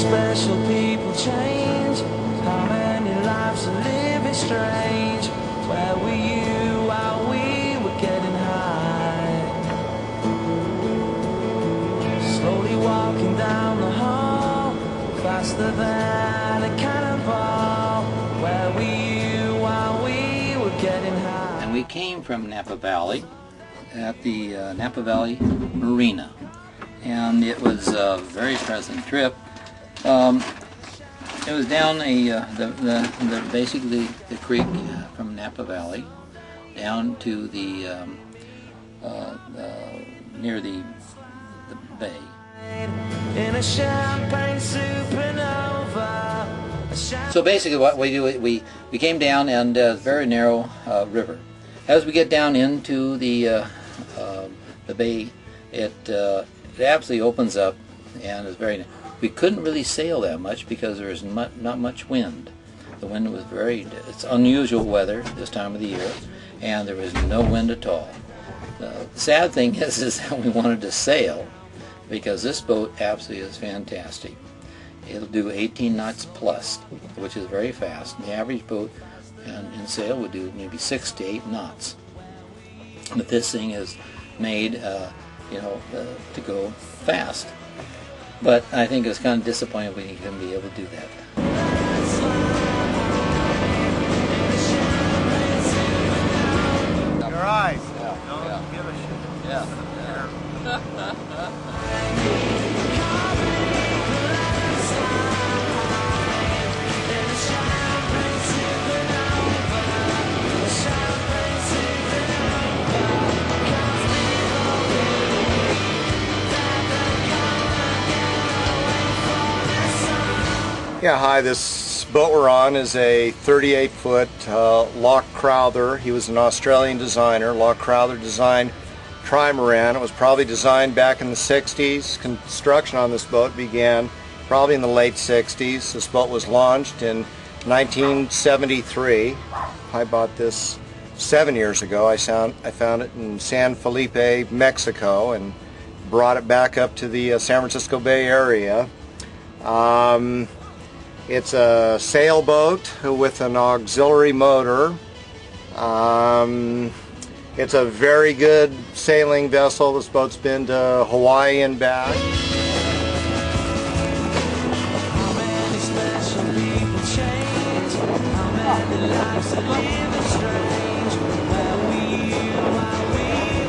special people change? How many lives are living strange? Where were you while we were getting high? Slowly walking down the hall, faster than a cannonball. Where were you while we were getting high? And we came from Napa Valley at the Napa Valley Marina, and it was a very pleasant trip. It was down basically the creek from Napa Valley down to the near the bay. In a champagne supernova. So basically what we do, we came down, and very narrow river. As we get down into the bay, it absolutely opens up, and it's very. We couldn't really sail that much because there was not much wind. The wind was it's unusual weather this time of the year, and there was no wind at all. The sad thing is that we wanted to sail, because this boat absolutely is fantastic. It'll do 18 knots plus, which is very fast. The average boat in sail would do maybe 6 to 8 knots. But this thing is made, to go fast. But I think it's kind of disappointing we couldn't be able to do that. Your eyes. Yeah. Don't give a shit. Yeah. Yeah, hi, this boat we're on is a 38-foot Loch Crowther. He was an Australian designer. Loch Crowther designed trimaran. It was probably designed back in the 60s. Construction on this boat began probably in the late 60s. This boat was launched in 1973. I bought this 7 years ago. I found it in San Felipe, Mexico, and brought it back up to the San Francisco Bay Area. It's a sailboat with an auxiliary motor. It's a very good sailing vessel. This boat's been to Hawaii and back. How many special people change? How many lives are living strange? Where were you while we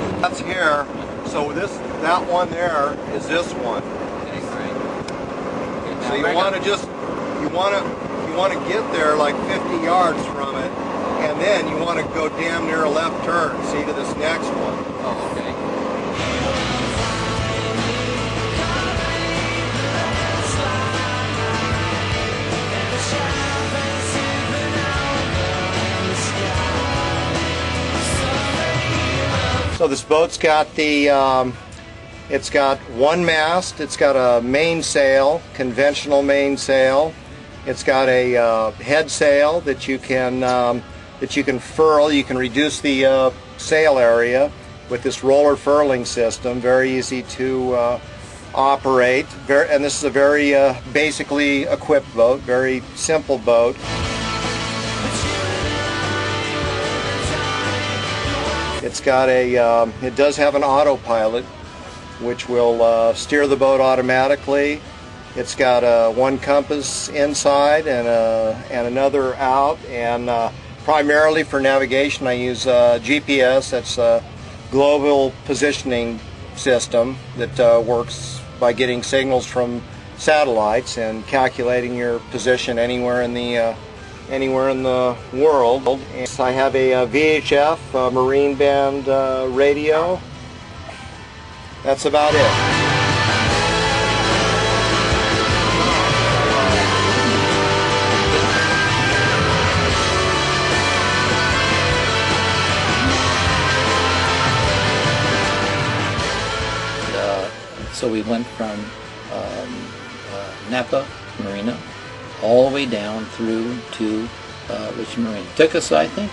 were? That's here. So that one there is this one. So you want to get there like 50 yards from it, and then you want to go damn near a left turn, see, to this next one. Oh, okay. So this boat's got it's got one mast, it's got a mainsail, conventional mainsail. It's got a head sail that you can furl. You can reduce the sail area with this roller furling system. Very easy to operate. And this is a very basically equipped boat, very simple boat. It's got it does have an autopilot, which will steer the boat automatically. It's got one compass inside and another out, and primarily for navigation I use GPS. That's a global positioning system that works by getting signals from satellites and calculating your position anywhere in the world. And I have a VHF marine band radio. That's about it. So we went from Napa Marina all the way down through to Richmond Marina. It took us, I think,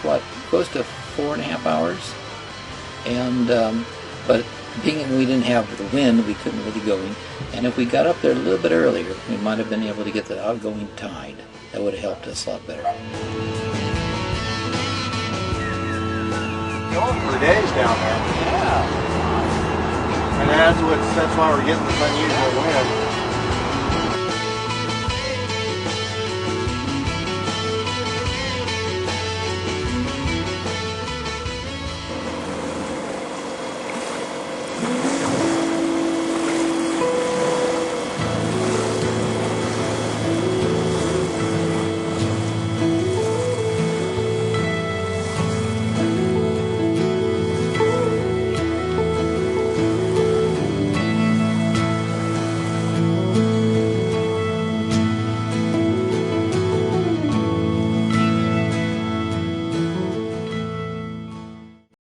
close to 4.5 hours. And but being we didn't have the wind, we couldn't really go in. And if we got up there a little bit earlier, we might have been able to get the outgoing tide. That would have helped us a lot better. Going for days down there. Yeah. And that's why we're getting this unusual wind.